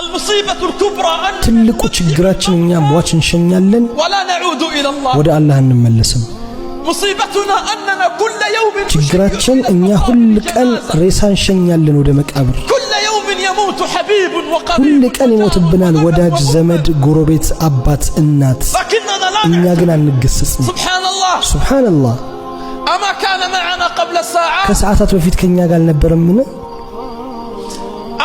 المصيبة الكبرى أن ትልቁ ችግራችን እኛ ሟች እንሸኛለን ولا نعود إلى الله ወደ አላህ እንመለስም مصيبتنا أننا كل يوم ችግራችን እኛ ሁል ቀን ሬሳ እንሸኛለን ወደ መቃብር كل يوم يموت حبيب وقريب ሁል ቀን ይሞትብናል ወዳጅ ዘመድ ጎረቤት አባት እናት لكننا لا እኛ ግን አንገሰጽም سبحان الله ሱብሃንአላህ أما كان معنا قبل الساعة ከሰዓታት በፊት ከኛ ጋር አልነበረምን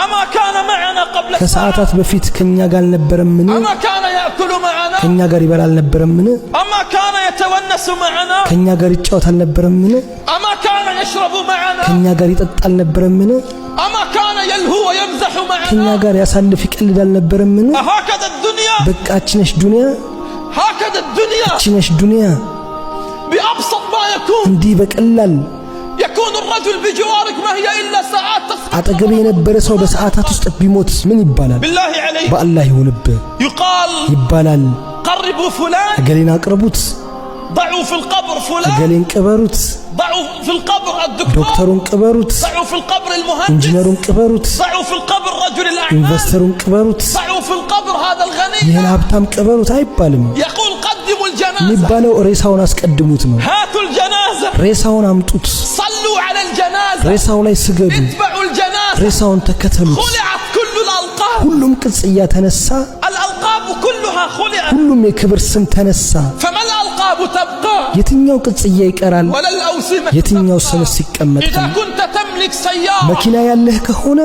أما كان معنا قبل الساعة ከሰዓታት በፊት ከኛ ጋር አልነበረምን أما كان يأكل معنا ከኛ ጋር ይበላ አልነበረምን أما كان يتونس معنا ከኛ ጋር ይጫወት አልነበረምን أما كان يشرب معنا ከኛ ጋር ይጠጣ አልነበረምን أما كان يلهو ويمزح ከኛ معنا ጋር ያሳልፍ ይቀልድ አልነበረምን هكذا الدنيا በቃችነሽ ዱንያ هكذا الدنيا ችነሽ ዱንያ بأبسط ما يكون እንዲህ በቀላል يكون الرجل بجوارك ما هي إلا ساعات تسقط አጠገብ የነበረ ሰው በሰዓታት ውስጥ ቢሞት ምን ይባላል بالله عليك በአላህ ይሁንብህ يقال ይባላል قربوا فلان እገሌን አቅርቡት ضعوا في القبر فلان እገሌን ቅበሩት ضعوا في القبر الدكتور ዶክተሩን ቅበሩት ضعوا في القبر المهندس ኢንጂነሩን ቅበሩት ضعوا في القبر رجل الأعمال ኢንቨስተሩን ቅበሩት ضعوا في القبر هذا الغني ይህን ሀብታም ቅበሩት አይባልም يقول قدموا الجنازة የሚባለው ሬሳውን አስቀድሙት ነው هاتوا الجنازة ሬሳውን አምጡት صلوا على الجنازة ሬሳው ላይ ስገዱ اتبعوا الجنازة ሬሳውን ተከተሉት خلعت كل الألقاب ሁሉም ቅጽያ ተነሳ الألقاب كلها خلعت ሁሉም የክብር ስም ተነሳ فما الألقاب تبقى የትኛው ቅጽያ ይቀራል ولا الأوسمة የትኛው ስምስ ይቀመጣል إذا كنت تملك سيارة መኪና ያለህ ከሆነ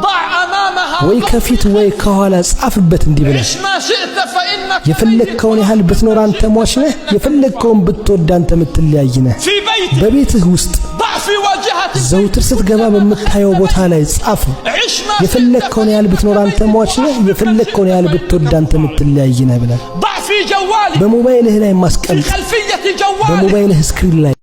ضع أمامها ወይ ከፊት ወይ ከኋላ ጻፍበት እንዲህ ብለህ عش ما شئت فإنك የፈለግከውን ያህል ብትኖር አንተ ሟች ነህ የፈለግከውን ብትወድ አንተ የምትለያይ ነህ في بيتك በቤትህ ውስጥ ضع في واجهة ዘውትር ስትገባ በምታየው ቦታ ላይ ጻፍ عش ما شئت የፈለግከውን ያህል ብትኖር አንተ ሟች ነህ የፈለግከውን ያህል ብትወድ አንተ የምትለያይ ነህ ብለህ ضع في جوالك በሞባይልህ ላይ في ማስቀመጥ خلفية جوالك በሞባይልህ ስክሪን ላይ